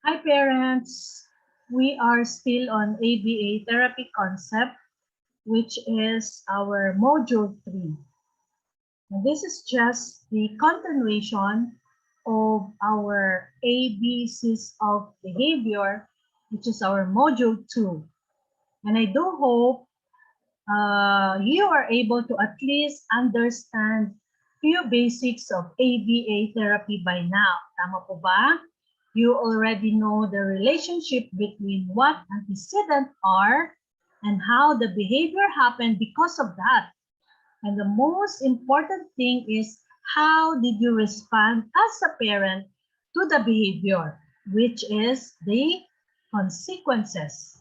Hi parents, we are still on ABA therapy concept, which is our module 3. And this is just the continuation of our ABCs of behavior, which is our module 2. And I do hope you are able to at least understand few basics of ABA therapy by now. Tama po ba? You already know the relationship between what antecedents are and how the behavior happened because of that. And the most important thing is how did you respond as a parent to the behavior, which is the consequences.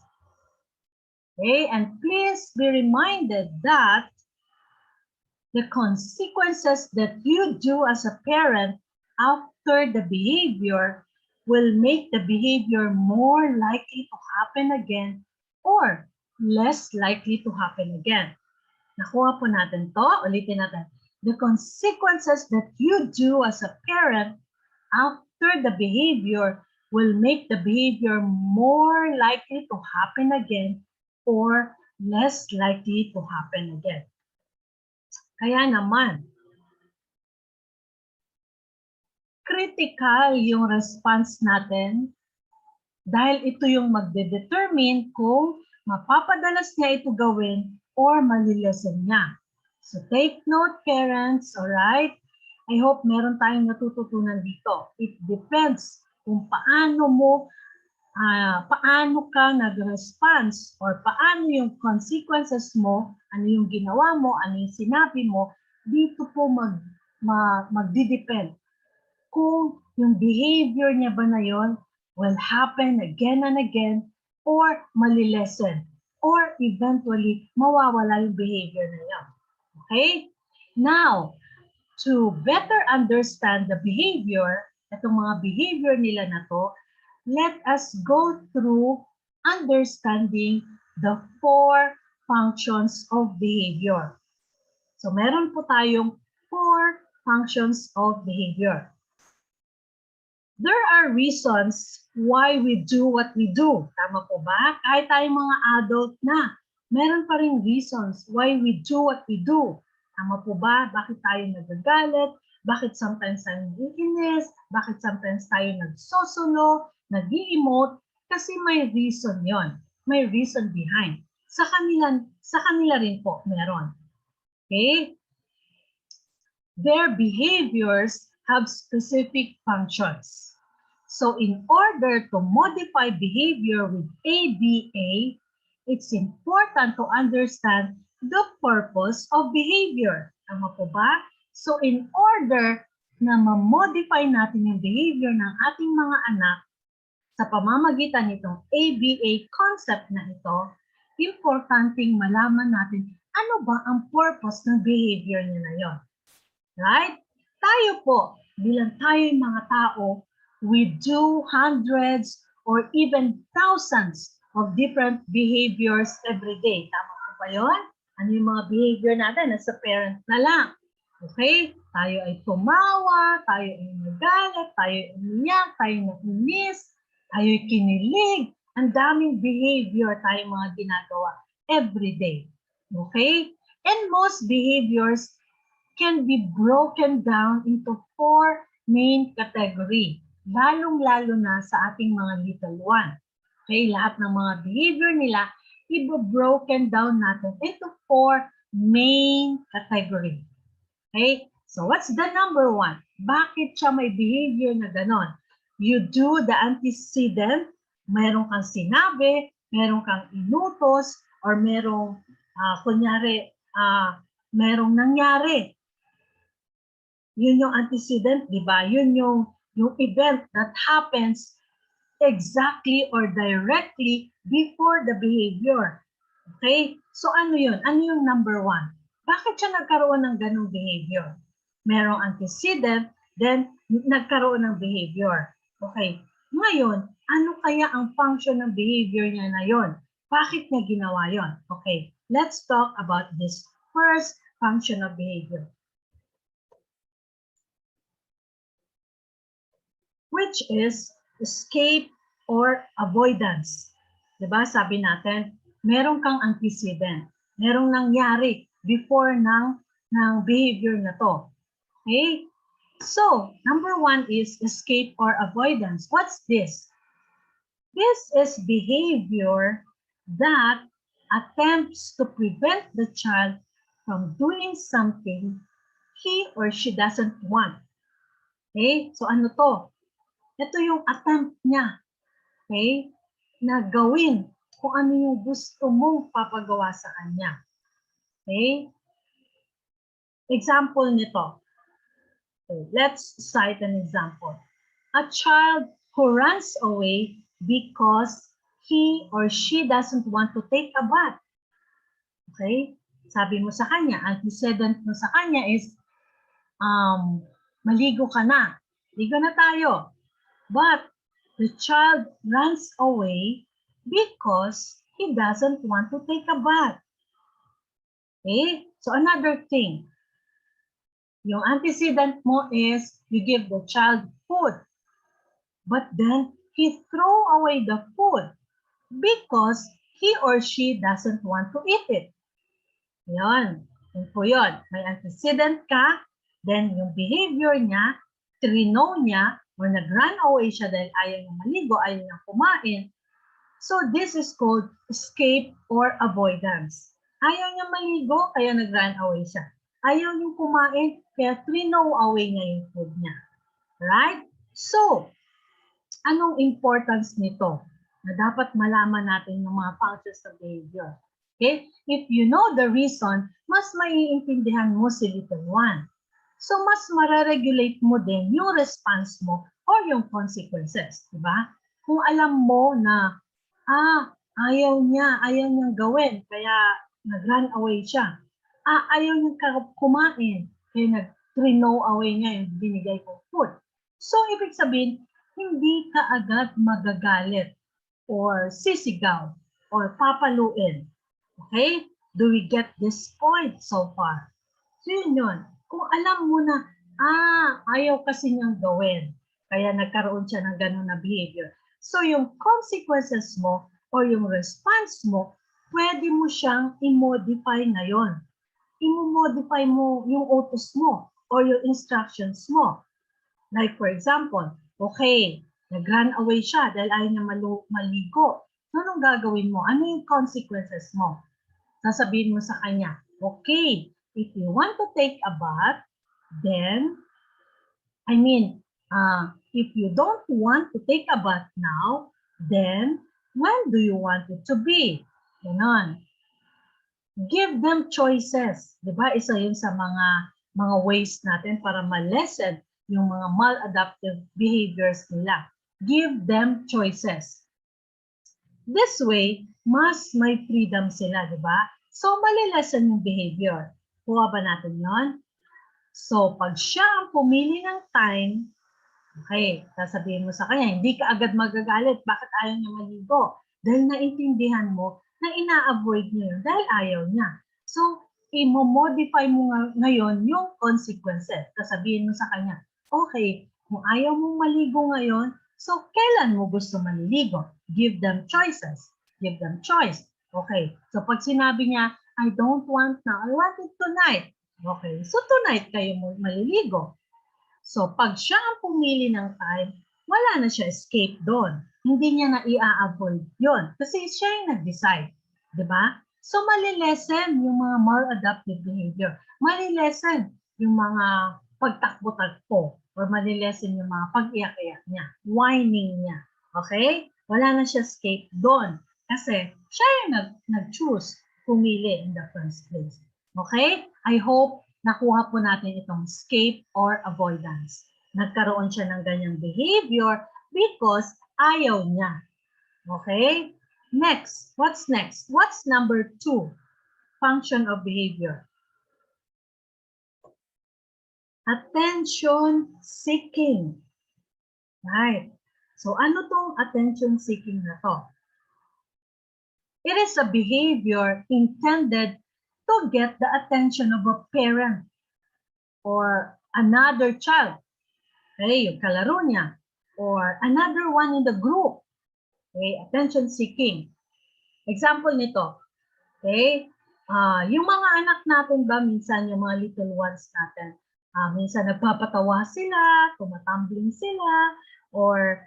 Okay, and please be reminded that the consequences that you do as a parent after the behavior will make the behavior more likely to happen again or less likely to happen again. Nakuha po natin to. Ulitin natin. The consequences that you do as a parent after the behavior will make the behavior more likely to happen again or less likely to happen again. Kaya naman, critical yung response natin dahil ito yung magde-determine kung mapapadalas niya ito gawin or malilesen niya. So take note parents, alright? I hope meron tayong natututunan dito. It depends kung paano ka nag-response or paano yung consequences mo, ano yung ginawa mo, ano yung sinabi mo, dito po magdidepend kung yung behavior niya ba na yon will happen again and again or malilesen or eventually mawawala yung behavior na yon. Okay? Now, to better understand the behavior, itong mga behavior nila na to, let us go through understanding the 4 functions of behavior. So meron po tayong 4 functions of behavior. There are reasons why we do what we do. Tama po ba? Kahit tayong mga adult na, meron pa rin reasons why we do what we do. Tama po ba? Bakit tayo nagagalit? Bakit sometimes tayo nag-iinis? Bakit sometimes tayo nagsosulo, nag-i-emote? Kasi may reason yon. May reason behind. Sa kanila rin po meron. Okay? Their behaviors have specific functions. So in order to modify behavior with ABA, it's important to understand the purpose of behavior. Tama po ba? So in order na ma-modify natin yung behavior ng ating mga anak sa pamamagitan nitong ABA concept na ito, importanteng malaman natin ano ba ang purpose ng behavior niya na yon. Right? Tayo po, bilang tayo'y mga tao, we do hundreds or even thousands of different behaviors every day. Tama po ba yun? Ano yung mga behavior natin? Nasa parent na lang. Okay? Tayo ay tumawa, tayo ay nagalit, tayo ay umiyak, tayo nainis, tayo ay kinilig. Ang daming behavior tayo mga ginagawa every day. Okay? And most behaviors can be broken down into 4 main category, lalong-lalo na sa ating mga little one. Okay, lahat ng mga behavior nila, i-broken down natin into 4 main category. Okay, so what's the number 1? Bakit siya may behavior na ganon? You do the antecedent, meron kang sinabi, meron kang inutos, or merong, merong nangyari. Yun yung antecedent, di ba? Yun yung event that happens exactly or directly before the behavior. Okay? So ano yun? Ano yung number 1? Bakit siya nagkaroon ng ganung behavior? Merong antecedent, then nagkaroon ng behavior. Okay. Ngayon, ano kaya ang function ng behavior niya na yon? Bakit niya ginawa yon? Okay. Let's talk about this first function of behavior, which is escape or avoidance. Diba? Sabi natin, meron kang antecedent. Merong nangyari before ng behavior na to. Okay? So, number 1 is escape or avoidance. What's this? This is behavior that attempts to prevent the child from doing something he or she doesn't want. Okay? So ano to? Ito yung attempt niya. Okay? Na gawin kung ano yung gusto mong papagawa sa kanya. Okay? Example nito. Okay, let's cite an example. A child who runs away because he or she doesn't want to take a bath. Okay? Sabi mo sa kanya, antecedent mo sa kanya is, maligo ka na. Ligo na tayo. But the child runs away because he doesn't want to take a bath. Okay? So another thing, yung antecedent mo is you give the child food. But then he throw away the food because he or she doesn't want to eat it. Yun. Yun po yun. May antecedent ka, then yung behavior niya, trino niya, or nag-run away siya dahil ayaw niya maligo, ayaw niya kumain. So this is called escape or avoidance. Ayaw niya maligo, kaya nag-run away siya. Ayaw niya kumain, kaya trino away niya yung food niya. Right? So, anong importance nito? Na dapat malaman natin yung mga functions of behavior. Okay? If you know the reason, mas maiintindihan mo si little one. So, mas mararegulate mo din yung response mo or yung consequences. Diba? Kung alam mo na, ayaw niyang gawin, kaya nag-run away siya. Ayaw niyang kumain, kaya nag-trino away niya yung binigay kong food. So, ibig sabihin, hindi ka agad magagalit or sisigaw or papaluin. Okay? Do we get this point so far? So yun. Kung alam mo na, ayaw kasi niyang gawin, kaya nagkaroon siya ng ganun na behavior. So yung consequences mo or yung response mo, pwede mo siyang i-modify ngayon. I-modify mo yung utos mo or yung instructions mo. Like for example, okay, nag-run away siya dahil ayaw niya maligo. So, anong gagawin mo? Ano yung consequences mo? Sasabihin mo sa kanya, okay, if you want to take a bath, then, if you don't want to take a bath now, then, when do you want it to be? Ganon. Give them choices. Diba? Isa yun sa mga ways natin para ma-lessen yung mga maladaptive behaviors nila. Give them choices. This way, mas may freedom sila, di ba? So, malilessen yung behavior. Kuha ba natin yon? So, pag siya ang pumili ng time, okay, sasabihin mo sa kanya, hindi ka agad magagalit. Bakit ayaw niya maligo? Dahil naintindihan mo na ina-avoid niya yun dahil ayaw niya. So, i-modify mo ngayon yung consequences. Sasabihin mo sa kanya, okay, kung ayaw mong maligo ngayon, so kailan mo gusto maliligo? Give them choices. Give them choice. Okay, so pag sinabi niya, I don't want now, I want it tonight. Okay, so tonight kayo maliligo. So pag siya ang pumili ng time, wala na siya escape doon. Hindi niya na i-avoid yun. Kasi siya yung nag-decide. Diba? So malilesen yung mga maladaptive behavior. Malilesen yung mga pagtakbo-takbo or malilesen yung mga pag-iyak-iyak niya, whining niya. Okay? Wala na siya escape doon. Kasi siya yung nag-choose pumili in the first place. Okay? I hope nakuha po natin itong escape or avoidance. Nagkaroon siya ng ganyang behavior because ayaw niya. Okay? Next. What's next? What's number 2? Function of behavior. Attention seeking. Right. So ano tong attention seeking na to? It is a behavior intended to get the attention of a parent or another child. Okay, yung kalaro niya. Or another one in the group. Okay, attention seeking. Example nito, okay? Yung mga anak natin ba, minsan yung mga little ones natin, minsan nagpapatawa sila, tumatumbling sila, or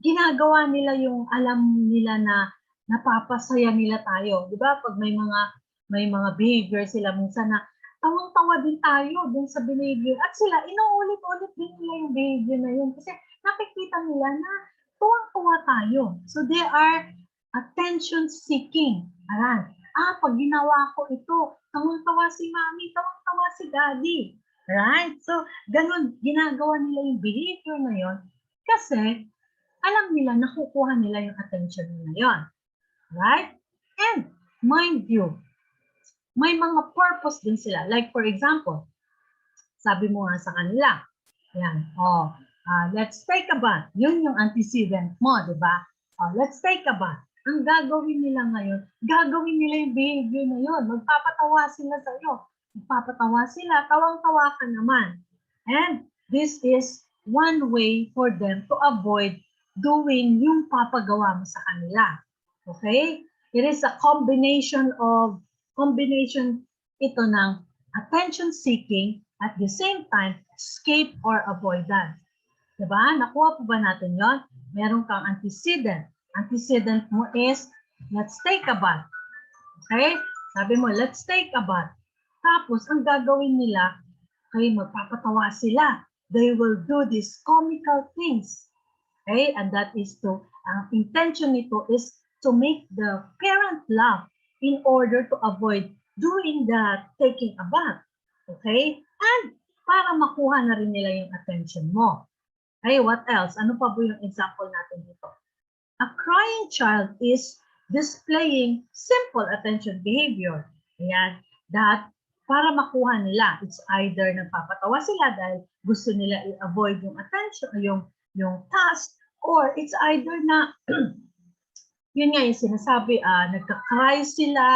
ginagawa nila yung alam nila na napapasaya nila tayo. Di ba? Pag may mga behavior sila minsan na tawang-tawa din tayo dun sa behavior. At sila, inuulit-ulit din nila yung behavior na yun. Kasi nakikita nila na tuwang-tuwa tayo. So they are attention seeking. Ayan. Pag ginawa ko ito, tawang-tawa si mommy, tawang-tawa si daddy. Right? So, ganun, ginagawa nila yung behavior na yun kasi alam nila, nakukuha nila yung attention nila yun. Right? And, mind you, may mga purpose din sila. Like, for example, sabi mo nga sa kanila, yan, let's take a bath. Yun yung antecedent mo, di ba? Let's take a bath. Ang gagawin nila ngayon, gagawin nila yung behavior na yun. Magpapatawa sila sa iyo. Magpapatawa sila, tawang-tawa ka naman. And this is one way for them to avoid doing yung papagawa mo sa kanila. Okay? It is a combination ito ng attention seeking at the same time escape or avoidance. Diba? Nakuha po ba natin yon? Meron kang antecedent. Antecedent mo is, let's take a bath. Okay? Sabi mo, let's take a bath. Tapos, ang gagawin nila, magpapatawa sila. They will do these comical things. Okay? And that is ang intention nito is to make the parent laugh in order to avoid doing the taking a bath. Okay? And para makuha na rin nila yung attention mo. Okay, what else? Ano pa po yung example natin dito? A crying child is displaying simple attention behavior. Ayan, that para makuha nila, it's either nagpapatawa sila dahil gusto nila i-avoid yung attention, yung task, or it's either na, yun nga yung sinasabi, nagka-cry sila,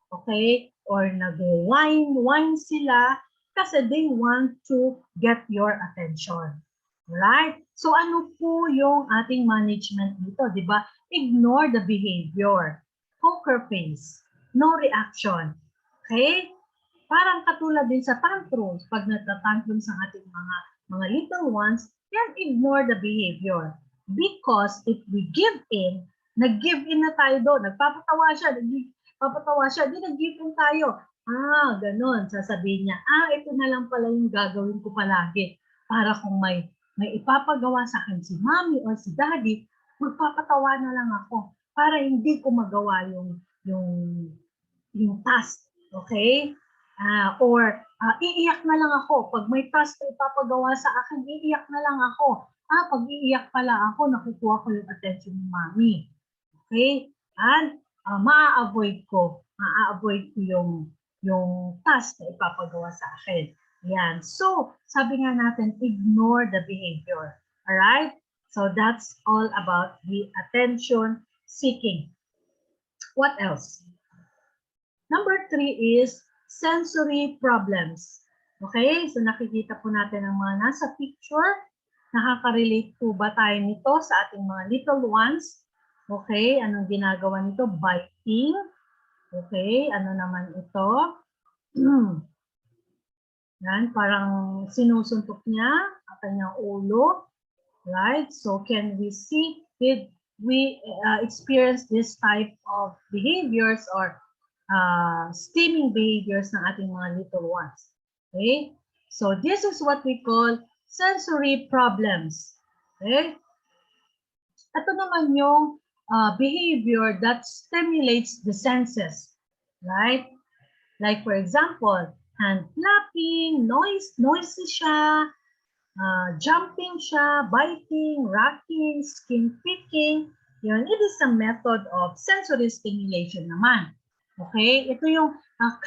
okay, or nag-whine sila, kasi they want to get your attention. Right? So ano po yung ating management dito, di ba? Ignore the behavior. Poker face. No reaction. Okay? Parang katulad din sa tantrums. Pag nagtatantrums ang ating mga little ones, yan, ignore the behavior. Because if we give in, nag-give in na tayo doon. Nagpapatawa siya, di nag-give in tayo. Ganun. Sasabihin niya, ito na lang pala yung gagawin ko palagi. Para kung may ipapagawa sa akin si mommy or si daddy, magpapatawa na lang ako para hindi ko magawa yung task. Okay? Or iiyak na lang ako. Pag may task na ipapagawa sa akin, iiyak na lang ako. Pag iiyak pala ako, nakukuha ko yung attention ni mommy. Okay? And maa-avoid ko yung task na ipapagawa sa akin. Yan. So, sabi nga natin, ignore the behavior. Alright? So, that's all about the attention seeking. What else? Number 3 is sensory problems. Okay? So, nakikita po natin ang mga nasa picture. Nakaka-relate po ba tayo nito sa ating mga little ones? Okay? Anong ginagawa nito? Biting. Okay? Ano naman ito? Yan, parang sinusuntok niya ang kanyang ulo. Right? So, can we see, did we experience this type of behaviors or steaming behaviors ng ating mga little ones? Okay? So, this is what we call sensory problems. Okay? Ito naman yung behavior that stimulates the senses. Right? Like, for example, hand flapping, noisy siya, jumping siya, biting, rocking, skin picking. Yun, it is a method of sensory stimulation naman. Okay? Ito yung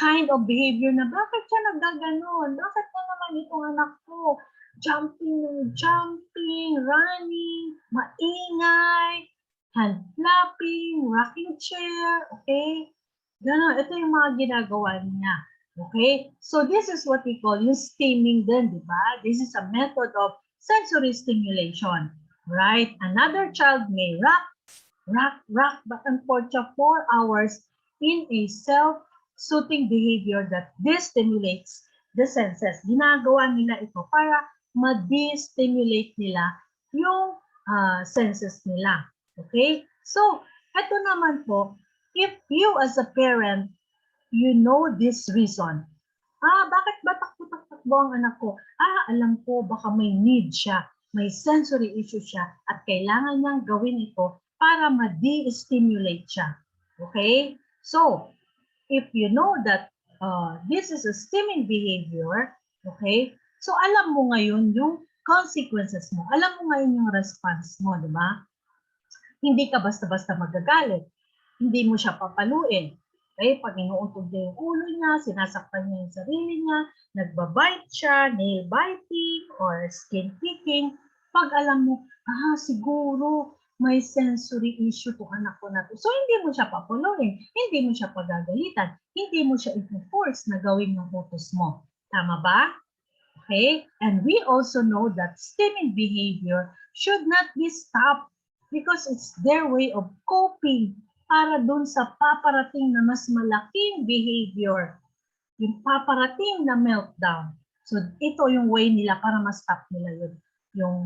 kind of behavior na bakit siya nagaganon? Bakit na naman itong anak ko? Jumping, running, maingay, hand flapping, rocking chair. Okay? Ganon. Ito yung mga ginagawa niya. Okay? So this is what we call yung steaming din, di ba? This is a method of sensory stimulation. Right? Another child may rock, rock back and forth siya 4 hours in a self-soothing behavior that destimulates the senses. Ginagawa nila ito para ma-destimulate nila yung senses nila. Okay? So, ito naman po, if you as a parent, you know this reason. Bakit ba takbo ang anak ko? Alam ko, baka may need siya, may sensory issue siya, at kailangan niyang gawin ito para ma-de-stimulate siya. Okay? So, if you know that this is a stimming behavior, okay? So, alam mo ngayon yung consequences mo. Alam mo ngayon yung response mo, di ba? Hindi ka basta-basta magagalit. Hindi mo siya papaluin. Okay? Pag inuuntog niya yung ulo niya, sinasaktan niya yung sarili niya, nagbabite siya, nail biting, or skin picking, pag alam mo, siguro may sensory issue to anak ko na to. So, hindi mo siya papaluin, hindi mo siya pagagalitan, hindi mo siya i-force na gawin yung utos mo. Tama ba? Okay? And we also know that stimming behavior should not be stopped because it's their way of coping para dun sa paparating na mas malaking behavior, yung paparating na meltdown. So, ito yung way nila para ma-stop nila yung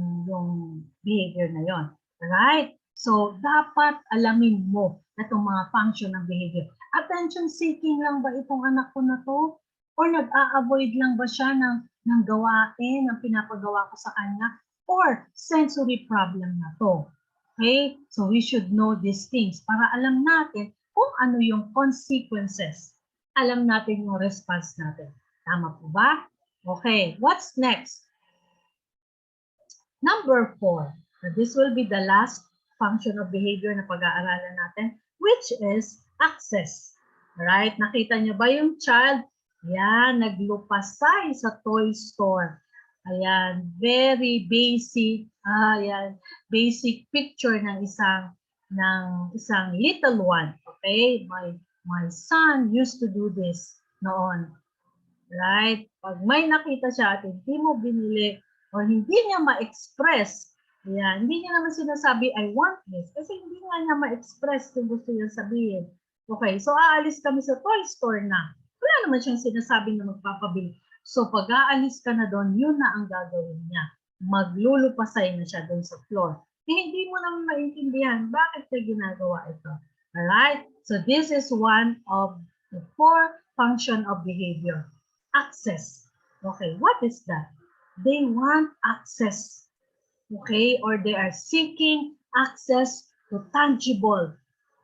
behavior na yon. Right? So, dapat alamin mo na itong mga function ng behavior. Attention seeking lang ba itong anak ko na to? Or nag-a-avoid lang ba siya ng gawain, ng pinapagawa ko sa kanya? Or sensory problem na to? Okay? So, we should know these things para alam natin kung ano yung consequences. Alam natin yung response natin. Tama po ba? Okay, what's next? Number 4. This will be the last function of behavior na pag-aaralan natin, which is access. Alright, nakita niyo ba yung child? Ayan, naglupasay sa toy store. Ayan, very basic, ayan, basic picture ng isang little one. Okay, my son used to do this noon. Right? Pag may nakita siya at hindi mo binili o hindi niya ma-express, yan, hindi niya naman sinasabi, I want this. Kasi hindi nga niya ma-express kung gusto niya sabihin. Okay, so aalis kami sa toy store na. Wala naman siyang sinasabi na magpapabili. So pag aalis ka na doon, yun na ang gagawin niya. Maglulupasay na siya doon sa floor. Eh, hindi mo naman maintindihan bakit niya ginagawa ito. Alright? So this is one of the 4 function of behavior. Access. Okay, what is that? They want access. Okay, or they are seeking access to tangible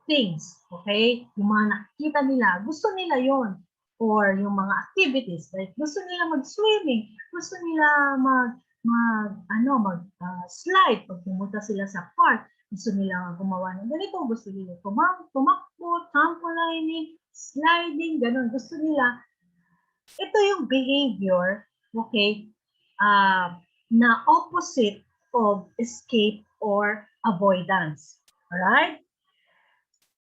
things. Okay, yung mga nakikita nila, gusto nila yon. Or yung mga activities, like gusto nila mag-swimming, gusto nila slide pag pumunta sila sa park. Gusto nila gumawa ng ganito, gusto nila tumakbo, trampolining, sliding, ganun. Gusto nila. Ito yung behavior, okay, na opposite of escape or avoidance. Alright?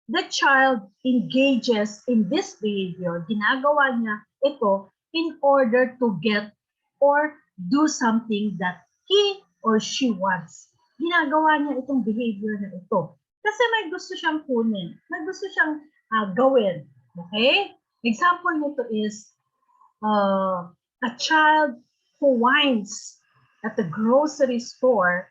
The child engages in this behavior. Ginagawa niya ito in order to get or do something that he or she wants. Ginagawa niya itong behavior na ito. Kasi may gusto siyang kunin. May gusto siyang gawin. Okay? Example nito is, a child who whines at the grocery store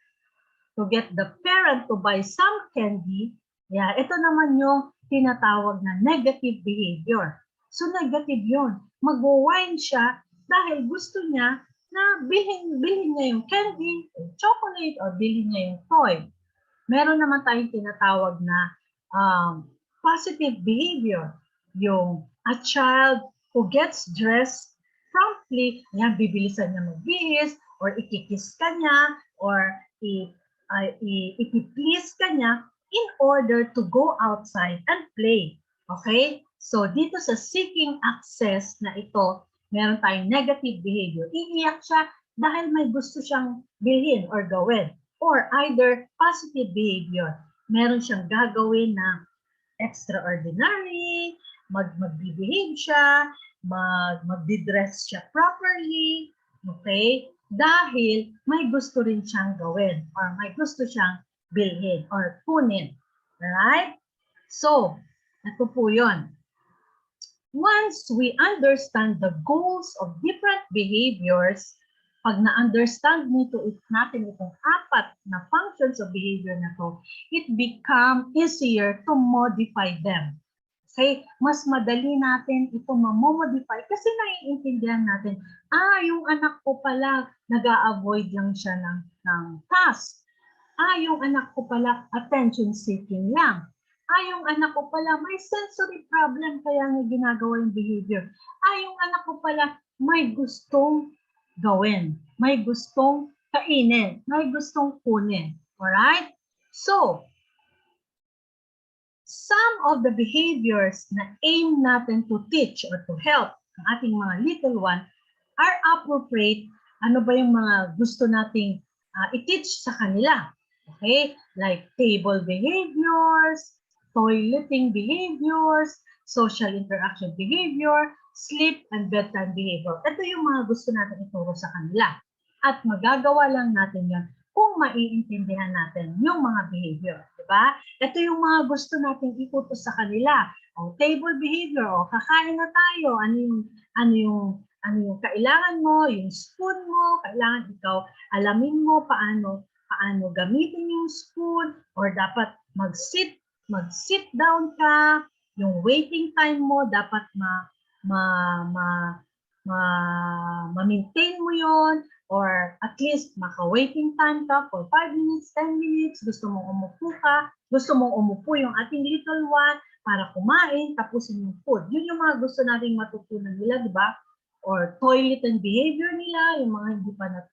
to get the parent to buy some candy, ito naman yung tinatawag na negative behavior. So negative yun. Mag-whine siya dahil gusto niya na bilhin niya yung candy, yung chocolate, or bilhin niya yung toy. Meron naman tayong tinatawag na positive behavior. Yung a child who gets dressed promptly, bibilisan niya magbihis, or ikikis ka niya, or i-please ka niya in order to go outside and play. Okay? So, dito sa seeking access na ito, meron tayong negative behavior. Iiyak siya dahil may gusto siyang bilhin or gawin. Or either positive behavior. Meron siyang gagawin na extraordinary, mag-behave siya, mag-dress siya properly, okay? Dahil may gusto rin siyang gawin or may gusto siyang bilhin or kunin. Alright? So, ito po yun. Once we understand the goals of different behaviors, pag na-understand natin itong apat na functions of behavior na to, it become easier to modify them. Kasi mas madali natin ito mamomodify kasi naiintindihan natin, yung anak ko pala, nag-a-avoid lang siya ng task. Yung anak ko pala, attention seeking lang. Yung anak ko pala, may sensory problem kaya nga ginagawa yung behavior. Yung anak ko pala, may gustong gawin. May gustong kainin. May gustong kunin. Alright? So, some of the behaviors na aim natin to teach or to help ang ating mga little one are appropriate. Ano ba yung mga gusto nating i-teach sa kanila? Okay? Like table behaviors, toileting behaviors, social interaction behavior, sleep and bedtime behavior. Ito yung mga gusto natin ituro sa kanila. At magagawa lang natin yan kung maiintindihan natin yung mga behavior. Diba? Ito yung mga gusto natin itutos sa kanila. Table behavior, kakain na tayo. Ano yung kailangan mo, yung spoon mo, kailangan ikaw alamin mo paano gamitin yung spoon, or dapat mag-sit down ka, yung waiting time mo dapat ma-maintain mo yon, or at least maka-waiting time ka for 5 minutes, 10 minutes, gusto mong umupo yung ating little one para kumain, tapusin yung food. Yun yung mga gusto nating matutunan nila, di ba? Or toilet and behavior nila, yung mga hindi pa na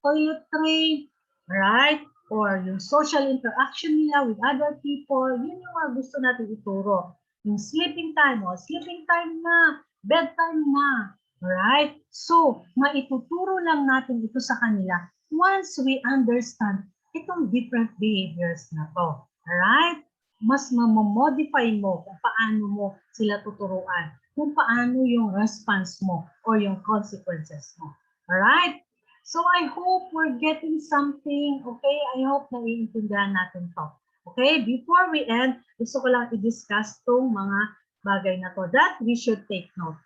toilet train, right? Or yung social interaction nila with other people, yun yung mga gusto natin ituro. Yung sleeping time, sleeping time na, bedtime na, right? So, maituturo lang natin ito sa kanila once we understand itong different behaviors na to. Alright? Mas mamomodify mo kung paano mo sila tuturuan, kung paano yung response mo or yung consequences mo. Alright? So, I hope we're getting something, okay? I hope naiintindihan natin to. Okay? Before we end, gusto ko lang i-discuss tong mga bagay na to that we should take note.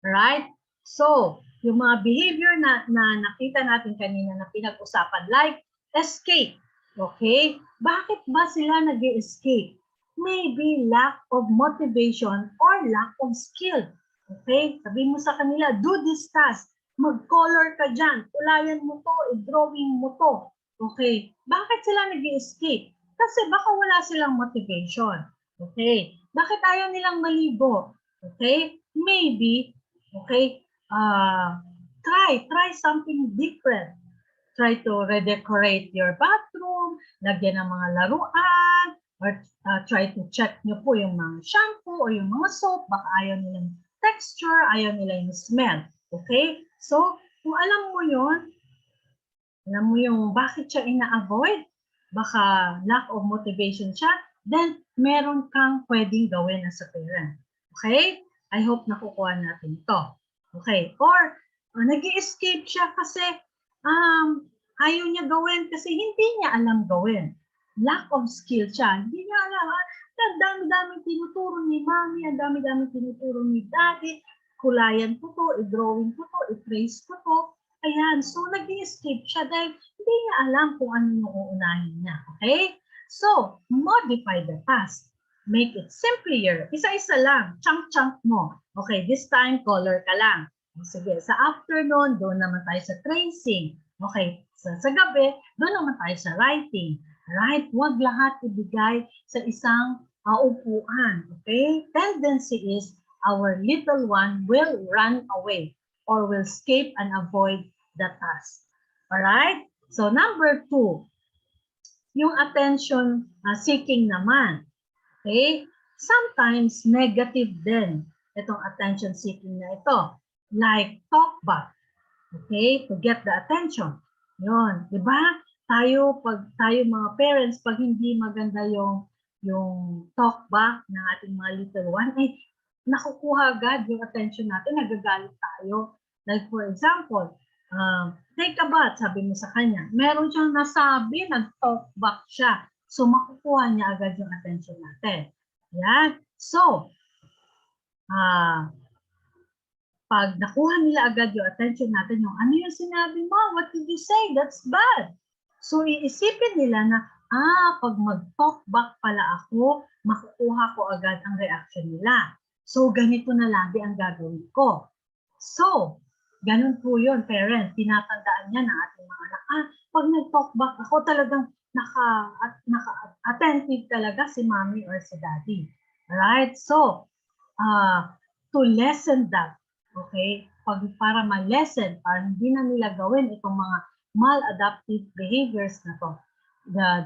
Right? So, yung mga behavior na nakita natin kanina na pinag-usapan, like escape. Okay? Bakit ba sila nag-escape? Maybe lack of motivation or lack of skill. Okay? Sabihin mo sa kanila, do this task. Mag-color ka dyan. Kulayan mo to, i-drawing mo to. Okay? Bakit sila nag-escape? Kasi baka wala silang motivation. Okay? Bakit ayaw nilang maligo? Okay? Maybe, okay, try something different. Try to redecorate your bathroom, lagyan ng mga laruan, or try to check nyo po yung mga shampoo or yung mga soap, baka ayaw nilang texture, ayaw nila yung smell. Okay? So, kung alam mo yung bakit siya ina-avoid, baka lack of motivation siya, then meron kang pwedeng gawin as a parent. Okay? I hope nakukuha natin ito. Okay. Or, nag-i-escape siya kasi ayaw niya gawin kasi hindi niya alam gawin. Lack of skill siya. Hindi niya alam. Ang dami-dami tinuturo ni mommy, ang dami-dami tinuturo ni daddy. Kulayan ko to, i-drawing ko to, i-trace ko to. Ayan. So, nag-i-escape siya dahil hindi niya alam kung ano yung uunahin niya. Okay? So, modify the task. Make it simpler. Isa-isa lang. Chunk-chunk mo. Okay, this time, color ka lang. Sige, sa afternoon, doon naman tayo sa tracing. Okay, sa gabi, doon naman tayo sa writing. Right? Huwag lahat ibigay sa isang upuan. Okay? Tendency is our little one will run away or will escape and avoid the task. Alright? So, number 2, yung attention seeking naman. Okay? Sometimes negative din itong attention seeking na ito. Like talk back. Okay? To get the attention. Yun. Diba? Tayo mga parents, pag hindi maganda yung talk back ng ating mga little one, nakukuha agad yung attention natin, nagagalit tayo. Like for example, take a bath, sabi mo sa kanya. Meron siyang nasabi, nag-talk back siya. So, makukuha niya agad yung attention natin. Yan. So, pag nakuha nila agad yung attention natin, yung ano yung sinabi mo? What did you say? That's bad. So, iisipin nila na, pag mag-talk back pala ako, makukuha ko agad ang reaction nila. So, ganito na lagi ang gagawin ko. So, ganun po yun, parent. Tinatandaan niya ng ating mga anak. Pag nag-talk back ako, talagang naka-attentive talaga si mommy or si daddy. Alright? So, to lessen that, okay? Para ma-lessen, para hindi na nila gawin itong mga maladaptive behaviors na to.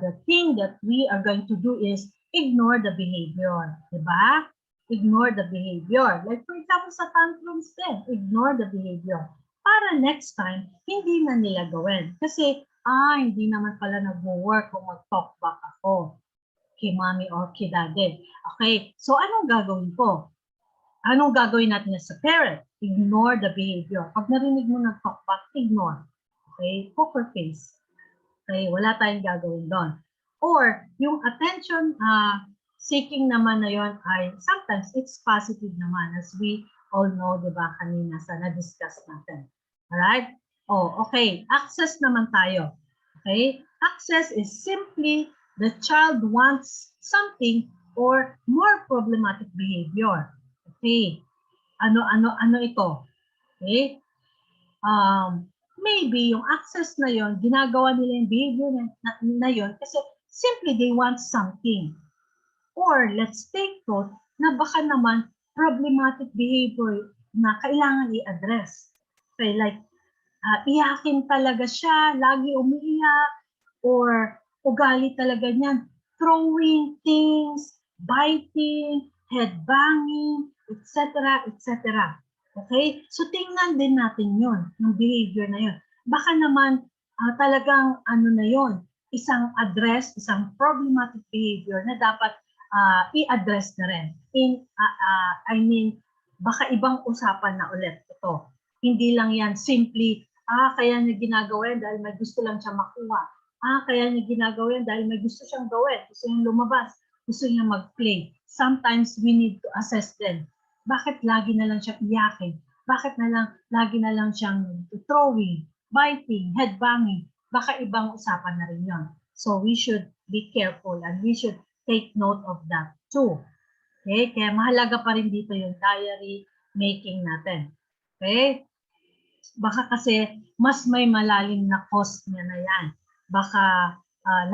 The thing that we are going to do is ignore the behavior. Diba? Ignore the behavior. Like for example, sa tantrums din, ignore the behavior. Para next time, hindi na nila gawin. Kasi, hindi naman pala nag-work kung mag-talk back ako kay mommy or kay daddy. Okay, so anong gagawin ko? Anong gagawin natin as a parent? Ignore the behavior. Pag narinig mo nag-talk back, ignore. Okay, poker face. Okay, wala tayong gagawin doon. Or, yung attention seeking naman na yon ay sometimes it's positive naman as we all know, di ba, kanina sa na-discuss natin. Alright? Okay. Access naman tayo. Okay? Access is simply the child wants something or more problematic behavior. Okay? Ano ito? Okay? Maybe yung access na yon, ginagawa nila yung behavior na yon kasi simply they want something. Or let's take note na baka naman problematic behavior na kailangan i-address. Okay, like iyakin talaga siya, lagi umiiyak, or ugali talaga niyan, throwing things, biting, headbanging, etc., etc. Okay? So, tingnan din natin yun, yung behavior na yun. Baka naman talagang ano na yun, isang address, isang problematic behavior na dapat i-address na rin. I mean, baka ibang usapan na ulit ito. Hindi lang yan simply, kaya niya ginagawa yan dahil may gusto lang siya makuha. Kaya niya ginagawa yan dahil may gusto siyang gawin, gusto niyang lumabas, gusto niyang mag-play. Sometimes we need to assess them. Bakit lagi na lang siya iyakin? Bakit lagi na lang siyang throwing, biting, headbanging? Baka ibang usapan na rin yun. So we should be careful and we should take note of that too. Okay? Kaya mahalaga pa rin dito yung diary making natin. Okay? Baka kasi mas may malalim na cause niya na yan. Baka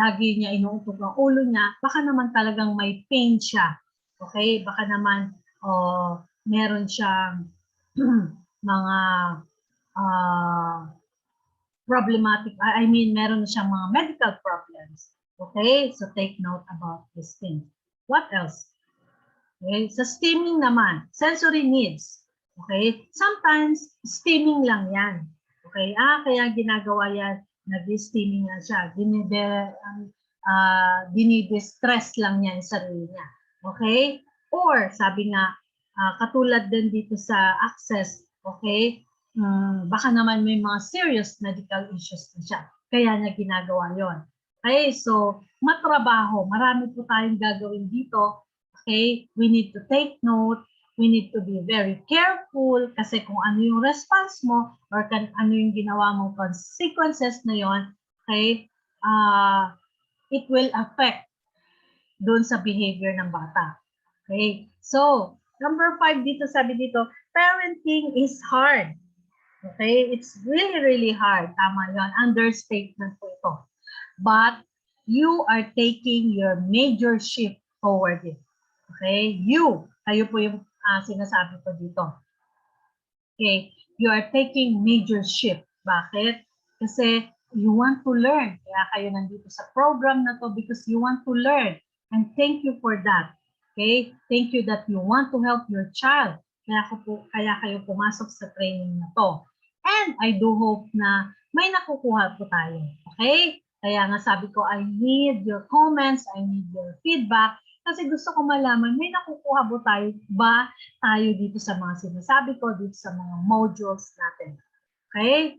lagi niya inuuntog ang ulo niya, baka naman talagang may pain siya. Okay? Baka naman meron siyang mga problematic, I mean, meron siyang mga medical problems. Okay? So take note about this thing. What else? Okay? Sa steaming naman, sensory needs. Okay? Sometimes, steaming lang yan. Okay? Kaya ginagawa yan, nag-steaming na siya. Dinidistress lang niya yung sarili niya. Okay? Or, sabi nga, katulad din dito sa access, okay? Baka naman may mga serious medical issues na siya. Kaya niya ginagawa yon. Okay? So, matrabaho. Marami po tayong gagawin dito. Okay? We need to take note. We need to be very careful kasi kung ano yung response mo or ano yung ginawa mong consequences na yon, okay, it will affect doon sa behavior ng bata. Okay? So, number 5 dito, sabi dito, parenting is hard. Okay? It's really, really hard. Tama yun. Understatement po ito. But, you are taking your major shift toward it. Okay? Kayo po yung sinasabi ko dito. Okay? You are taking major shift. Bakit? Kasi you want to learn. Kaya kayo nandito sa program na to because you want to learn. And thank you for that. Okay? Thank you that you want to help your child. Kaya kayo pumasok sa training na to. And I do hope na may nakukuha po tayo. Okay? Kaya nga sabi ko, I need your comments, I need your feedback, kasi gusto ko malaman, may nakukuha ba tayo dito sa mga sinasabi ko, dito sa mga modules natin. Okay?